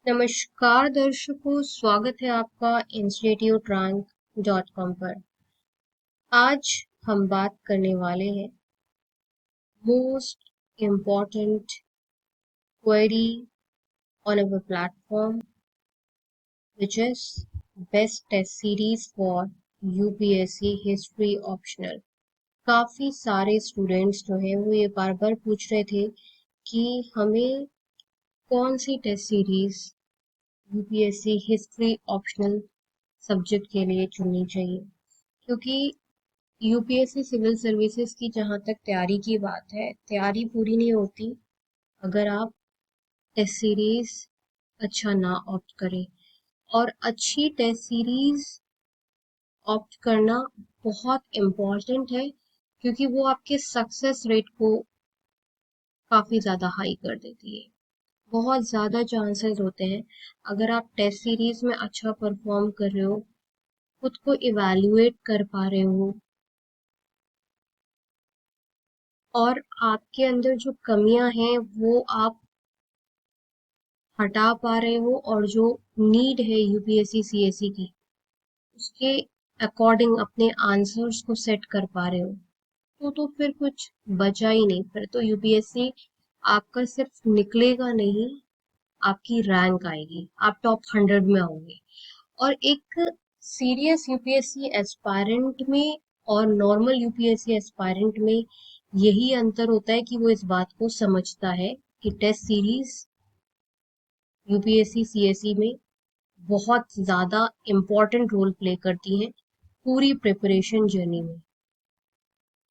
नमस्कार दर्शकों, स्वागत है आपका इंस्टीट्यूट रैंक.com पर। आज हम बात करने वाले हैं most important query on our platform which is best test series for UPSC history optional. काफी सारे स्टूडेंट्स जो हैं वो ये बार बार पूछ रहे थे कि हमें कौन सी test series UPSC history optional subject के लिए चुननी चाहिए, क्योंकि यूपीएससी सिविल सर्विसेज की जहाँ तक तैयारी की बात है, तैयारी पूरी नहीं होती अगर आप टेस्ट सीरीज अच्छा ना ऑप्ट करें। और अच्छी टेस्ट सीरीज ऑप्ट करना बहुत इम्पॉर्टेंट है, क्योंकि वो आपके सक्सेस रेट को काफ़ी ज़्यादा हाई कर देती है। बहुत ज़्यादा चांसेस होते हैं, अगर आप टेस्ट सीरीज में अच्छा परफॉर्म कर रहे हो, खुद को इवैल्यूएट कर पा रहे हो और आपके अंदर जो कमियां हैं वो आप हटा पा रहे हो, और जो नीड है यूपीएससी सीएससी की उसके अकॉर्डिंग अपने आंसर्स को सेट कर पा रहे हो, तो फिर कुछ बचा ही नहीं। फिर तो यूपीएससी आपका सिर्फ निकलेगा नहीं, आपकी रैंक आएगी, आप टॉप 100 में आओगे। और एक सीरियस यूपीएससी एस्पायरेंट में और नॉर्मल यूपीएससी एस्पायरेंट में यही अंतर होता है कि वो इस बात को समझता है कि टेस्ट सीरीज यूपीएससी सीएससी में बहुत ज़्यादा इम्पोर्टेंट रोल प्ले करती हैं पूरी प्रिपरेशन जर्नी में।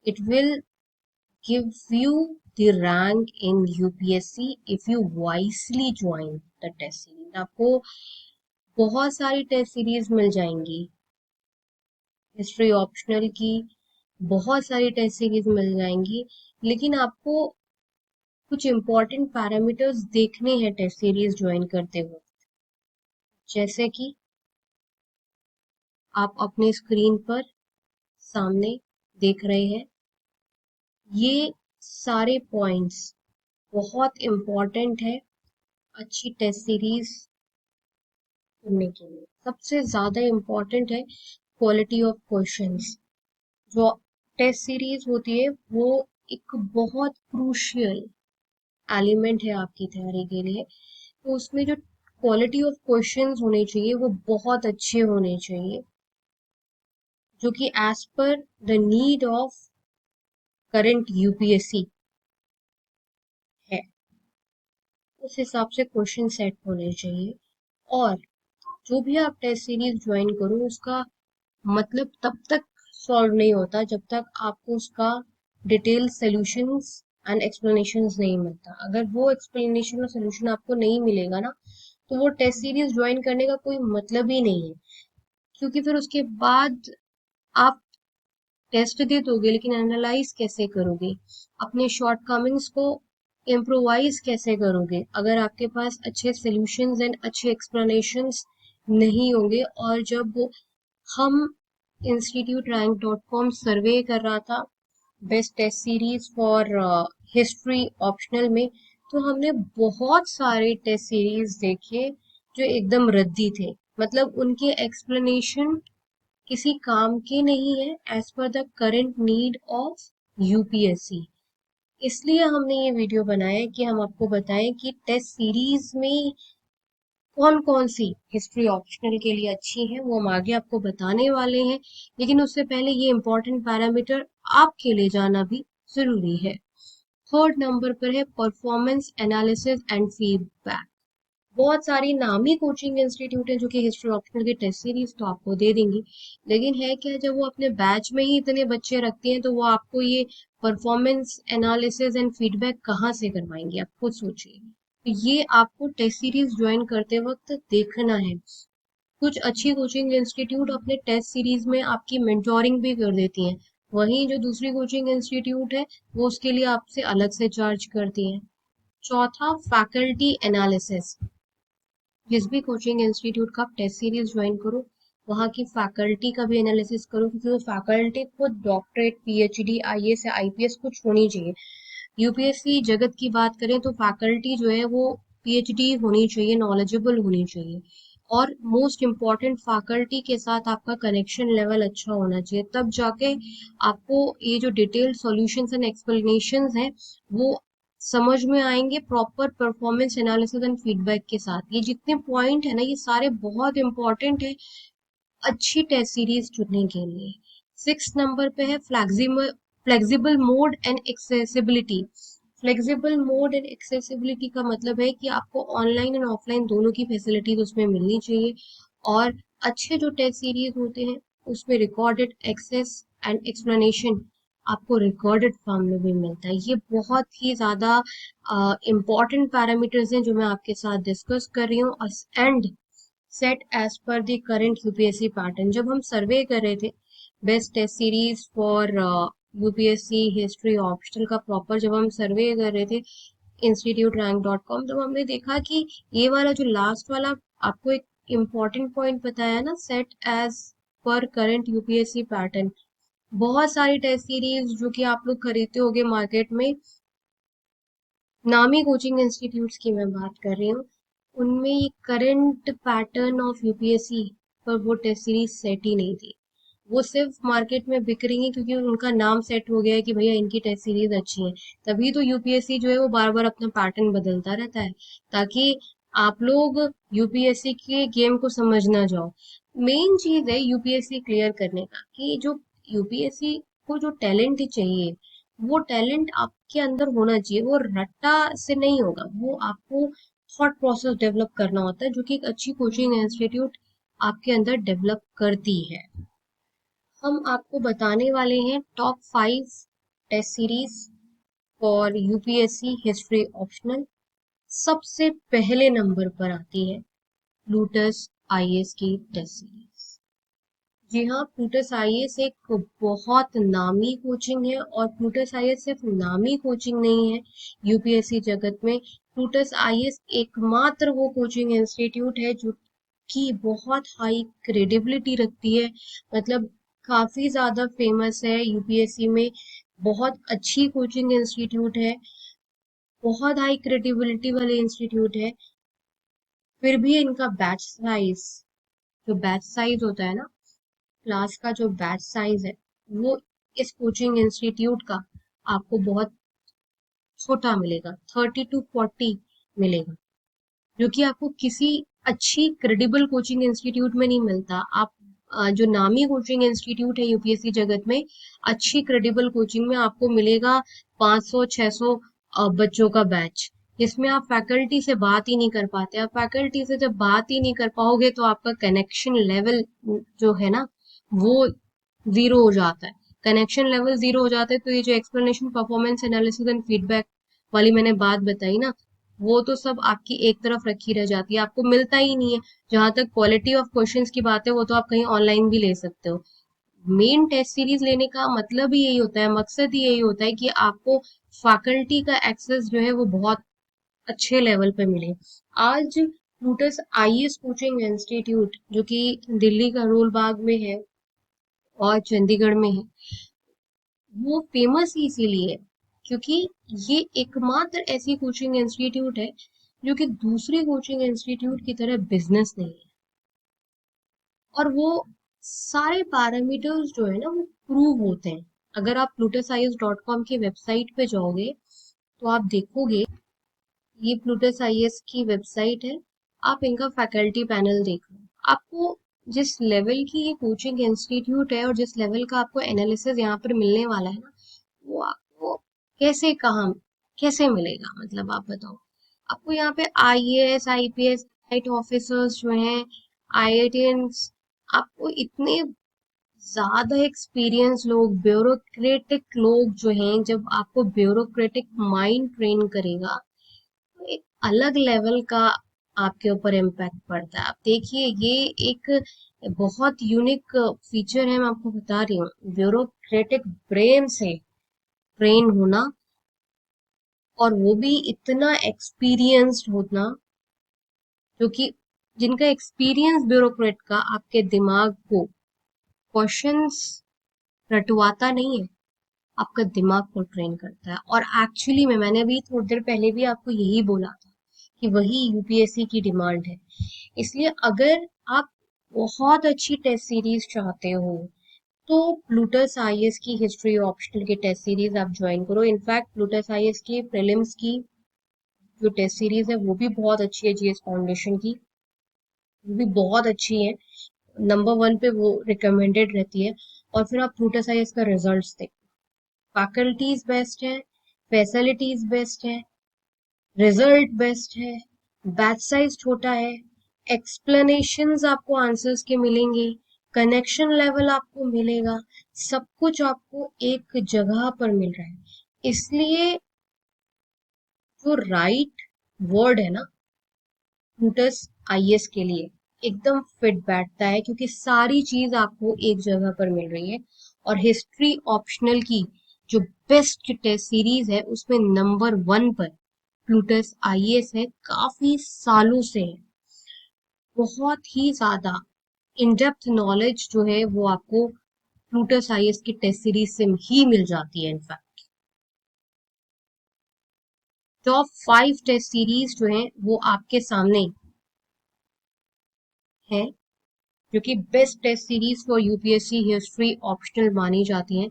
It will give you the rank in UPSC if you wisely join the test series. आपको बहुत सारी टेस्ट सीरीज मिल जाएंगी, हिस्ट्री ऑप्शनल की बहुत सारी टेस्ट सीरीज मिल जाएंगी, लेकिन आपको कुछ इम्पोर्टेंट पैरामीटर्स देखने हैं टेस्ट सीरीज ज्वाइन करते हुए। जैसे कि आप अपने स्क्रीन पर सामने देख रहे हैं, ये सारे पॉइंट्स बहुत इम्पोर्टेंट है अच्छी टेस्ट सीरीज चुनने के लिए। सबसे ज़्यादा इम्पोर्टेंट है क्वालिटी ऑफ क्वेश्चंस। जो टेस्ट सीरीज होती है वो एक बहुत क्रूशियल एलिमेंट है आपकी तैयारी के लिए, तो उसमें जो क्वालिटी ऑफ क्वेश्चंस होने चाहिए वो बहुत अच्छे होने चाहिए, जो कि as per the need of current UPSC है, उस हिसाब से क्वेश्चन सेट होने चाहिए। और जो भी आप टेस्ट सीरीज ज्वाइन करो उसका मतलब तब तक सॉल्व नहीं होता जब तक आपको उसका डिटेल सॉल्यूशंस एंड एक्सप्लेनेशंस नहीं मिलता। अगर वो एक्सप्लेनेशन और सॉल्यूशन आपको नहीं मिलेगा ना, तो वो टेस्ट सीरीज ज्वाइन करने का कोई मतलब ही नहीं है, क्योंकि फिर उसके बाद आप टेस्ट दे दोगे लेकिन एनालाइज कैसे करोगे, अपने शॉर्टकमिंग्स को इम्प्रोवाइज कैसे करोगे, अगर आपके पास अच्छे सॉल्यूशंस एंड अच्छे एक्सप्लेनेशंस नहीं होंगे। और जब हम इंस्टीट्यूट रैंक.com सर्वे कर रहा था best test series for history optional में, तो हमने बहुत सारे टेस्ट सीरीज देखे जो एकदम रद्दी थे, मतलब उनके एक्सप्लेनेशन किसी काम के नहीं है as per the current need of UPSC. इसलिए हमने ये वीडियो बनाया है कि हम आपको बताएं कि टेस्ट सीरीज में कौन कौन सी हिस्ट्री ऑप्शनल के लिए अच्छी है, वो हम आगे आपको बताने वाले हैं। लेकिन उससे पहले ये इंपॉर्टेंट पैरामीटर आपके लिए जाना भी जरूरी है। 3rd नंबर पर है परफॉर्मेंस एनालिसिस एंड फीडबैक। बहुत सारी नामी कोचिंग इंस्टीट्यूट है जो कि हिस्ट्री ऑप्शनल की टेस्ट सीरीज तो आपको दे देंगी, लेकिन है क्या, जब वो अपने बैच में ही इतने बच्चे रखती हैं तो वो आपको ये परफॉर्मेंस एनालिसिस एंड फीडबैक कहाँ से करवाएंगे, आप खुद सोचिए। तो ये आपको टेस्ट सीरीज ज्वाइन करते वक्त देखना है। कुछ अच्छी कोचिंग इंस्टीट्यूट अपने टेस्ट सीरीज में आपकी मेंटोरिंग भी कर देती हैं, वहीं जो दूसरी कोचिंग इंस्टीट्यूट है वो उसके लिए आपसे अलग से चार्ज करती हैं। चौथा, फैकल्टी एनालिसिस। जिस भी कोचिंग इंस्टीट्यूट का आप टेस्ट सीरीज ज्वाइन करो, वहाँ की फैकल्टी का भी एनालिसिस करो, क्योंकि वो फैकल्टी खुद डॉक्टरेट पीएचडी आईएएस या आईपीएस कुछ होनी चाहिए। यूपीएससी जगत की बात करें तो फैकल्टी जो है वो पीएचडी होनी चाहिए, नॉलेजेबल होनी चाहिए, और मोस्ट इम्पॉर्टेंट फैकल्टी के साथ आपका कनेक्शन लेवल अच्छा होना चाहिए, तब जाके आपको ये जो डिटेल्ड सॉल्यूशंस एंड एक्सप्लेनेशंस हैं वो समझ में आएंगे proper performance analysis and feedback के साथ। ये जितने पॉइंट है ना, ये सारे बहुत इंपॉर्टेंट है अच्छी टेस्ट सीरीज चुनने के लिए। 6 नंबर पे है flexible mode and accessibility. Flexible mode and accessibility का मतलब है कि आपको ऑनलाइन एंड ऑफलाइन दोनों की फैसिलिटीज उसमें मिलनी चाहिए, और अच्छे जो टेस्ट सीरीज होते हैं उसमें रिकॉर्डेड एक्सेस एंड एक्सप्लेनेशन आपको रिकॉर्डेड फॉर्म में भी मिलता है। ये बहुत ही ज्यादा इम्पॉर्टेंट पैरामीटर्स हैं जो मैं आपके साथ डिस्कस कर रही हूँ। And set as per the current UPSC pattern. जब हम सर्वे कर रहे थे best test series for UPSC history optional का प्रॉपर जब हम सर्वे कर रहे थे instituterrank.com, तब हमने देखा कि ये वाला जो लास्ट वाला आपको एक इम्पॉर्टेंट पॉइंट बताया ना, set as per current UPSC pattern. बहुत सारी टेस्ट सीरीज जो कि आप लोग खरीदते होगे मार्केट में, नामी कोचिंग इंस्टीट्यूट्स की मैं बात कर रही हूँ, उनमें ये करंट पैटर्न ऑफ यूपीएससी पर वो टेस्ट सीरीज सेट ही नहीं थी। वो सिर्फ मार्केट में बिक रही है क्योंकि उनका नाम सेट हो गया है कि भैया इनकी टेस्ट सीरीज अच्छी है। तभी तो यूपीएससी जो है वो बार बार अपना पैटर्न बदलता रहता है, ताकि आप लोग यूपीएससी के गेम को समझ ना जाओ। मेन चीज है यूपीएससी क्लियर करने का कि जो यूपीएससी को जो टैलेंट चाहिए वो टैलेंट आपके अंदर होना चाहिए। वो रट्टा से नहीं होगा, वो आपको थॉट प्रोसेस डेवलप करना होता है, जो कि एक अच्छी कोचिंग इंस्टीट्यूट आपके अंदर डेवलप करती है। हम आपको बताने वाले हैं top 5 test series for UPSC history optional. सबसे पहले नंबर पर आती है प्लूटस आईएएस की टेस्ट सीरीज। जी हाँ, प्लूटस आईएएस एक बहुत नामी कोचिंग है, और प्लूटस आईएएस सिर्फ नामी कोचिंग नहीं है यूपीएससी जगत में। प्लूटस आईएएस एकमात्र वो कोचिंग इंस्टीट्यूट है जो की बहुत हाई क्रेडिबिलिटी रखती है, मतलब काफी ज्यादा फेमस है यूपीएससी में। बहुत अच्छी कोचिंग इंस्टीट्यूट है, बहुत हाई क्रेडिबिलिटी वाले इंस्टीट्यूट है। फिर भी इनका बैच साइज, जो बैच साइज होता है ना, क्लास का जो बैच साइज है, वो इस कोचिंग इंस्टीट्यूट का आपको बहुत छोटा मिलेगा, 30 to 40 मिलेगा, जो कि आपको किसी अच्छी क्रेडिबल कोचिंग इंस्टीट्यूट में नहीं मिलता। आप जो नामी कोचिंग इंस्टीट्यूट है यूपीएससी जगत में, अच्छी क्रेडिबल कोचिंग में आपको मिलेगा 500-600 बच्चों का बैच, जिसमें आप फैकल्टी से बात ही नहीं कर पाते। आप फैकल्टी से जब बात ही नहीं कर पाओगे तो आपका कनेक्शन लेवल जो है ना वो जीरो हो जाता है। कनेक्शन लेवल जीरो हो जाता है तो ये जो explanation, performance analysis and feedback वाली मैंने बात बताई ना, वो तो सब आपकी एक तरफ रखी रह जाती है, आपको मिलता ही नहीं है। जहां तक क्वालिटी ऑफ क्वेश्चंस की बात है वो तो आप कहीं ऑनलाइन भी ले सकते हो। मेन टेस्ट सीरीज लेने का मतलब ही यही होता है, मकसद ही यही होता है कि आपको फैकल्टी का एक्सेस जो है वो बहुत अच्छे लेवल पे मिले। आज प्लूटस आईएएस कोचिंग इंस्टीट्यूट जो कि दिल्ली का रोल बाग में है और चंडीगढ़ में है, वो फेमस ही इसीलिए है क्योंकि ये एकमात्र ऐसी कोचिंग इंस्टीट्यूट है जो कि दूसरे कोचिंग इंस्टीट्यूट की तरह बिजनेस नहीं है, और वो सारे पैरामीटर्स जो है ना वो प्रूव होते हैं। अगर आप plutusIAS.com की वेबसाइट पे जाओगे तो आप देखोगे, ये प्लूटस आईएएस की वेबसाइट है, आप इनका फैकल्टी पैनल देख लो, आपको जिस लेवल की ये कोचिंग इंस्टीट्यूट है और जिस लेवल का आपको एनालिसिस यहाँ पर मिलने वाला है ना, वो आपको कैसे कहाँ कैसे मिलेगा, मतलब आप बताओ। आपको यहाँ पे आईएएस आईपीएस ऑफिसर्स जो हैं, आईआईटियंस, आपको इतने ज्यादा एक्सपीरियंस लोग, ब्यूरोक्रेटिक लोग जो हैं, जब आपको ब्यूरोक्रेटिक माइंड ट्रेन करेगा तो एक अलग लेवल का आपके ऊपर इम्पैक्ट पड़ता है। आप देखिए, ये एक बहुत यूनिक फीचर है, मैं आपको बता रही हूँ, ब्यूरोक्रेटिक ब्रेन से ट्रेन होना, और वो भी इतना एक्सपीरियंस्ड होना, जो कि जिनका एक्सपीरियंस ब्यूरोक्रेट का आपके दिमाग को क्वेश्चंस रटवाता नहीं है, आपका दिमाग को ट्रेन करता है। और एक्चुअली में मैंने अभी थोड़ी देर पहले भी आपको यही बोला था कि वही यूपीएससी की डिमांड है। इसलिए अगर आप बहुत अच्छी टेस्ट सीरीज चाहते हो तो प्लूटस आईएएस की हिस्ट्री ऑप्शनल की टेस्ट सीरीज आप ज्वाइन करो। इनफैक्ट प्लूटस आईएएस की प्रीलिम्स की जो टेस्ट सीरीज है वो भी बहुत अच्छी है, जीएस फाउंडेशन की, वो भी बहुत अच्छी है, नंबर वन पे वो रिकमेंडेड रहती है। और फिर आप प्लूटस आईएएस का रिजल्ट्स देखो, फैकल्टीज बेस्ट है, फैसिलिटीज बेस्ट है, रिजल्ट बेस्ट है, बैच साइज छोटा है, एक्सप्लेनेशंस आपको आंसर्स के मिलेंगे, कनेक्शन लेवल आपको मिलेगा, सब कुछ आपको एक जगह पर मिल रहा है। इसलिए जो राइट वर्ड है ना प्लूटस आईएएस के लिए, एकदम फिट बैठता है, क्योंकि सारी चीज आपको एक जगह पर मिल रही है। और हिस्ट्री ऑप्शनल की जो बेस्ट टेस्ट सीरीज है उसमें नंबर वन पर प्लूटस आईएएस है, काफी सालों से है। बहुत ही ज्यादा इन डेप्थ नॉलेज जो है वो आपको प्लूटस आईएएस की टेस्ट सीरीज से ही मिल जाती है। इनफैक्ट टॉप 5 टेस्ट सीरीज जो है वो आपके सामने है, जो कि best test series for UPSC history optional मानी जाती हैं।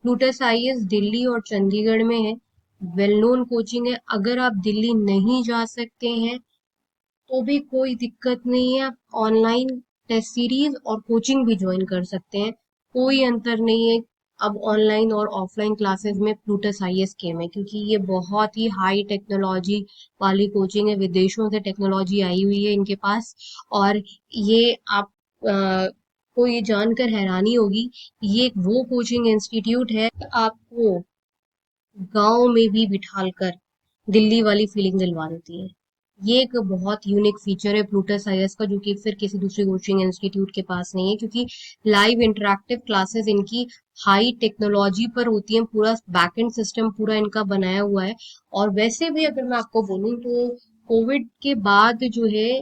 प्लूटस आईएएस दिल्ली और चंडीगढ़ में है, वेल नोन कोचिंग है। अगर आप दिल्ली नहीं जा सकते हैं तो भी कोई दिक्कत नहीं है, आप ऑनलाइन टेस्ट सीरीज और कोचिंग भी ज्वाइन कर सकते हैं, कोई अंतर नहीं है अब ऑनलाइन और ऑफलाइन क्लासेस में प्लूटस आईएएस के में, क्योंकि ये बहुत ही हाई टेक्नोलॉजी वाली कोचिंग है, विदेशों से टेक्नोलॉजी आई हुई है इनके पास। और ये आप को ये जानकर हैरानी होगी, ये एक वो कोचिंग इंस्टीट्यूट है आपको गांव में भी बिठालकर दिल्ली वाली फीलिंग दिलवा देती है। ये एक बहुत यूनिक फीचर है प्लूटस आईएएस का, जो कि फिर किसी दूसरे कोचिंग इंस्टीट्यूट के पास नहीं है, क्योंकि लाइव इंटरेक्टिव क्लासेस इनकी हाई टेक्नोलॉजी पर होती हैं, पूरा बैकएंड सिस्टम पूरा इनका बनाया हुआ है। और वैसे भी अगर मैं आपको बोलूं तो कोविड के बाद जो है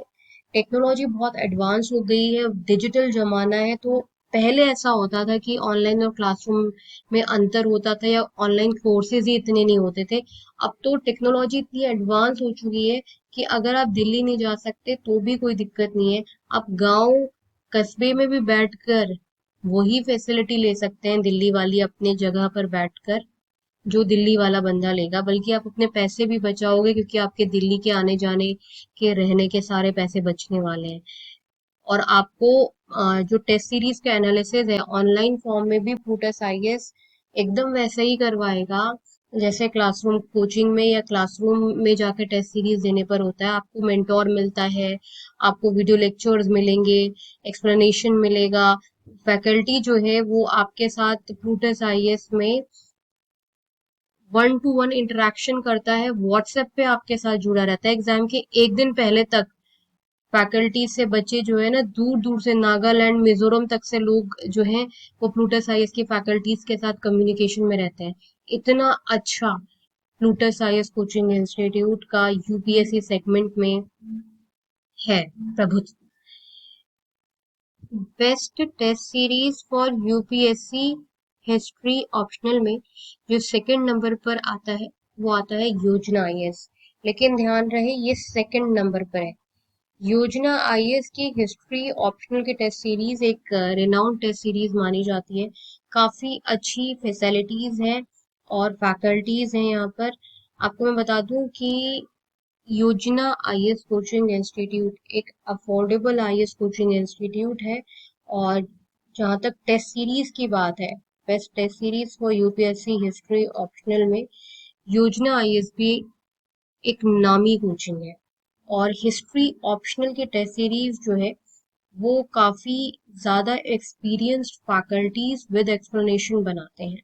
टेक्नोलॉजी बहुत एडवांस हो गई है, डिजिटल जमाना है। तो पहले ऐसा होता था कि ऑनलाइन और क्लासरूम में अंतर होता था, या ऑनलाइन कोर्सेज ही इतने नहीं होते थे। अब तो टेक्नोलॉजी इतनी एडवांस हो चुकी है कि अगर आप दिल्ली नहीं जा सकते तो भी कोई दिक्कत नहीं है, आप गांव कस्बे में भी बैठकर वही फैसिलिटी ले सकते हैं दिल्ली वाली अपने जगह पर बैठकर, जो दिल्ली वाला बंदा लेगा। बल्कि आप अपने पैसे भी बचाओगे, क्योंकि आपके दिल्ली के आने जाने के रहने के सारे पैसे बचने वाले हैं। और आपको जो टेस्ट सीरीज का एनालिसिस है ऑनलाइन फॉर्म में भी प्लूटस आईएएस एकदम वैसे ही करवाएगा जैसे क्लासरूम कोचिंग में या क्लासरूम में जाकर टेस्ट सीरीज देने पर होता है। आपको मेंटोर मिलता है, आपको वीडियो लेक्चर्स मिलेंगे, एक्सप्लेनेशन मिलेगा, फैकल्टी जो है वो आपके साथ प्लूटस आईएएस में 1-to-1 इंटरेक्शन करता है, व्हाट्सएप पे आपके साथ जुड़ा रहता है। एग्जाम के एक दिन पहले तक फैकल्टी से बच्चे जो है ना, दूर दूर से नागालैंड मिजोरम तक से लोग जो हैं वो प्लूटस आईएएस की फैकल्टीज के साथ कम्युनिकेशन में रहते हैं। इतना अच्छा प्लूटस आईएएस कोचिंग इंस्टीट्यूट का यूपीएससी सेगमेंट में है प्रभुत्व। Best test series for UPSC history optional में जो सेकंड नंबर पर आता है वो आता है योजना आईएएस। लेकिन ध्यान रहे ये सेकंड नंबर पर है। योजना आईएएस की हिस्ट्री ऑप्शनल की टेस्ट सीरीज एक रिनाउंड टेस्ट सीरीज मानी जाती है, काफी अच्छी फैसिलिटीज हैं और फैकल्टीज हैं यहाँ पर। आपको मैं बता दूं कि योजना आईएएस कोचिंग इंस्टीट्यूट एक अफोर्डेबल आईएएस कोचिंग इंस्टीट्यूट है। और जहाँ तक टेस्ट सीरीज की बात है, best test series for UPSC history optional में योजना आईएएस भी एक नामी कोचिंग है। और हिस्ट्री ऑप्शनल की टेस्ट सीरीज जो है वो काफी ज्यादा एक्सपीरियंस्ड फैकल्टीज विद एक्सप्लेनेशन बनाते हैं।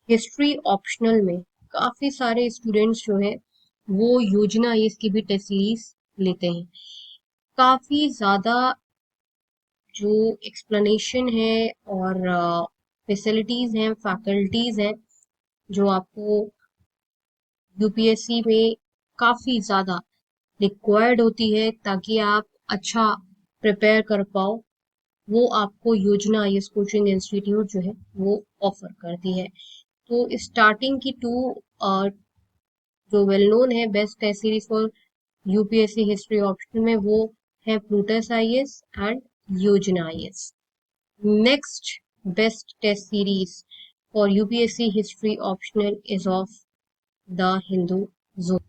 हिस्ट्री ऑप्शनल में काफी सारे स्टूडेंट्स जो हैं वो योजना इसकी भी टेस्ट सीरीज लेते हैं। काफी ज्यादा जो एक्सप्लेनेशन है और फैसिलिटीज हैं, फैकल्टीज हैं, जो आपको यूपीएससी में काफी ज्यादा रिक्वायर्ड होती है ताकि आप अच्छा प्रिपेयर कर पाओ, वो आपको योजना आईएएस कोचिंग इंस्टीट्यूट जो है वो ऑफर करती है। तो स्टार्टिंग की 2 जो वेल नोन है best test series for UPSC history optional में, वो है Plutus IAS and Yojana IAS. Next best test series for UPSC history optional is of the Hindu zone.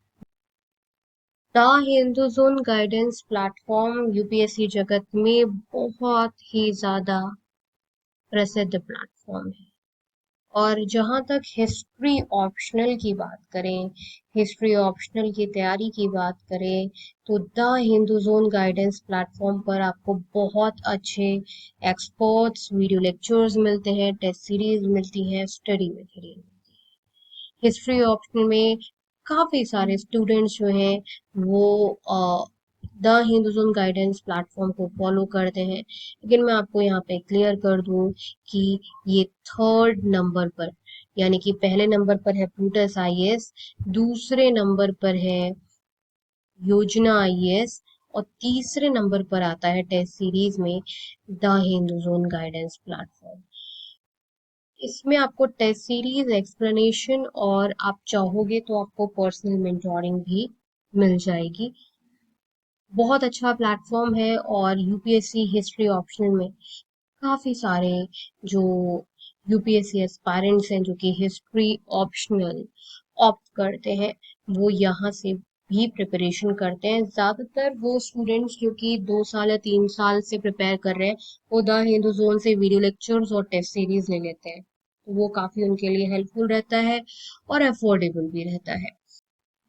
The Hindu zone guidance platform UPSC जगत में बहुत ही ज्यादा प्रसिद्ध प्लेटफॉर्म है। और जहाँ तक हिस्ट्री ऑप्शनल की बात करें, हिस्ट्री ऑप्शनल की तैयारी की बात करें, तो the Hindu zone guidance platform पर आपको बहुत अच्छे एक्सपर्ट्स, वीडियो लेक्चर्स मिलते हैं, टेस्ट सीरीज मिलती हैं, स्टडी मटेरियल। हिस्ट्री ऑप्शनल में काफ़ी सारे स्टूडेंट्स जो हैं वो the Hindu zone guidance platform को फॉलो करते हैं। लेकिन मैं आपको यहाँ पे क्लियर कर दूं कि ये थर्ड नंबर पर, यानी कि पहले नंबर पर है प्लूटस आईएएस, दूसरे नंबर पर है योजना आईएएस, और तीसरे नंबर पर आता है टेस्ट सीरीज में the Hindu zone guidance platform. इसमें आपको टेस्ट सीरीज, एक्सप्लेनेशन और आप चाहोगे तो आपको पर्सनल मेंटोरिंग भी मिल जाएगी। बहुत अच्छा प्लेटफॉर्म है। और यूपीएससी हिस्ट्री ऑप्शनल में काफ़ी सारे जो यूपीएससी एस्पायरेंट्स हैं जो कि हिस्ट्री ऑप्शनल ऑप्ट करते हैं, वो यहाँ से भी प्रिपरेशन करते हैं। ज़्यादातर वो स्टूडेंट्स जो कि 2 साल या 3 साल से प्रिपेयर कर रहे हैं, वो द हिंदू जोन से वीडियो लेक्चर्स और टेस्ट सीरीज ले लेते हैं, तो वो काफ़ी उनके लिए हेल्पफुल रहता है और अफोर्डेबल भी रहता है।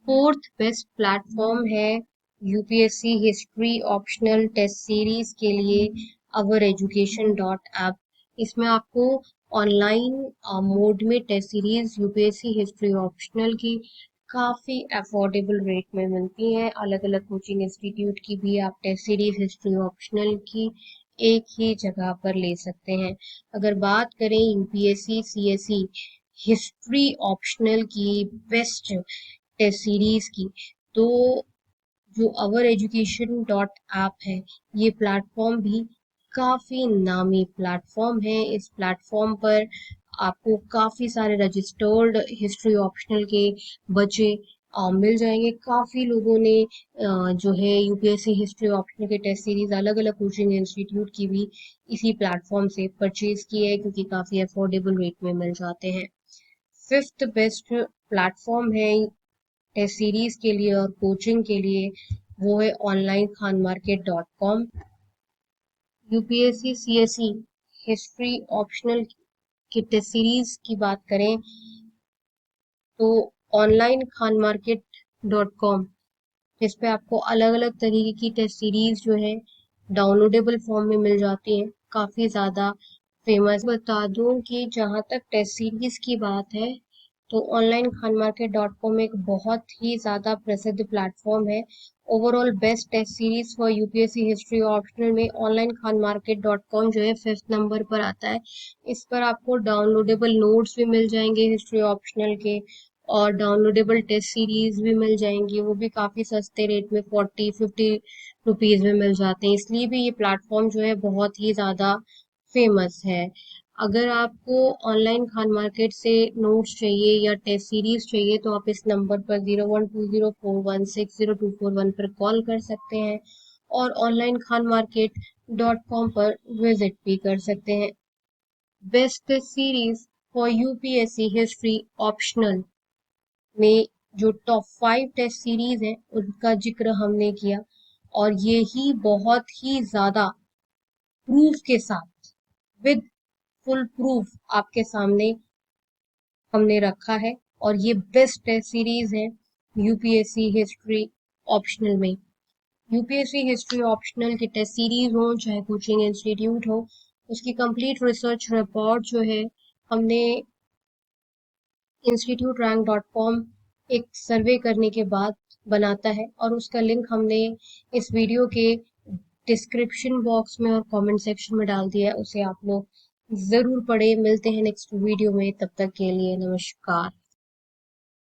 फोर्थ बेस्ट प्लेटफॉर्म है UPSC history optional test series के लिए oureducation.app। इसमें आपको ऑनलाइन मोड में test series UPSC history optional की काफ़ी अफोर्डेबल रेट में मिलती हैं। अलग अलग कोचिंग इंस्टीट्यूट की भी आप टेस्ट सीरीज हिस्ट्री ऑप्शनल की एक ही जगह पर ले सकते हैं। अगर बात करें यूपीएससी सीएसई हिस्ट्री ऑप्शनल की बेस्ट टेस्ट सीरीज की, तो जो अवर एजुकेशन डॉट ऐप है, ये प्लेटफॉर्म भी काफ़ी नामी प्लेटफॉर्म है। इस प्लेटफॉर्म पर आपको काफ़ी सारे रजिस्टर्ड हिस्ट्री ऑप्शनल के बच्चे मिल जाएंगे। काफ़ी लोगों ने जो है यूपीएससी हिस्ट्री ऑप्शनल के टेस्ट सीरीज अलग अलग कोचिंग इंस्टीट्यूट की भी इसी प्लेटफॉर्म से परचेज की है, क्योंकि काफ़ी अफोर्डेबल रेट में मिल जाते हैं। फिफ्थ बेस्ट प्लेटफॉर्म है टेस्ट सीरीज के लिए और कोचिंग के लिए, वो है ऑनलाइन खानमार्केट.com। यूपीएससी सीएसई हिस्ट्री ऑप्शनल की टेस्ट सीरीज की बात करें तो ऑनलाइन खानमार्केट.com, जिस पे आपको अलग अलग तरीके की टेस्ट सीरीज जो है डाउनलोडेबल फॉर्म में मिल जाती है, काफ़ी ज़्यादा फेमस। बता दूं कि जहाँ तक टेस्ट सीरीज की बात है, तो ऑनलाइन खानमार्केट.com एक बहुत ही ज़्यादा प्रसिद्ध प्लेटफॉर्म है। Overall best test series for UPSC history optional में ऑनलाइन खानमार्केट.com जो है 5th नंबर पर आता है। इस पर आपको डाउनलोडेबल नोट्स भी मिल जाएंगे हिस्ट्री ऑप्शनल के, और डाउनलोडेबल टेस्ट सीरीज भी मिल जाएंगी, वो भी काफ़ी सस्ते रेट में 40-50 रुपीज़ में मिल जाते हैं। इसलिए भी ये प्लेटफॉर्म जो है बहुत ही ज़्यादा फेमस है। अगर आपको ऑनलाइन खान मार्केट से नोट्स चाहिए या टेस्ट सीरीज चाहिए, तो आप इस नंबर पर 012041600241 पर कॉल कर सकते हैं और ऑनलाइन खान मार्केट .com पर विजिट भी कर सकते हैं। Best test series for UPSC history optional में जो टॉप 5 टेस्ट सीरीज है उनका जिक्र हमने किया, और ये ही बहुत ही ज्यादा प्रूफ के साथ, विद फुल प्रूफ आपके सामने हमने रखा है। और ये बेस्ट टेस्ट सीरीज है यूपीएससी हिस्ट्री ऑप्शनल में। यूपीएससी हिस्ट्री ऑप्शनल की टेस्ट सीरीज हो चाहे कोचिंग इंस्टीट्यूट हो, उसकी कंप्लीट रिसर्च रिपोर्ट जो है हमने instituterrank.com एक सर्वे करने के बाद बनाता है, और उसका लिंक हमने इस वीडियो के डिस्क्रिप्शन बॉक्स में और कमेंट सेक्शन में डाल दिया है, उसे आप लोग ज़रूर पढ़ें। मिलते हैं नेक्स्ट वीडियो में, तब तक के लिए नमस्कार।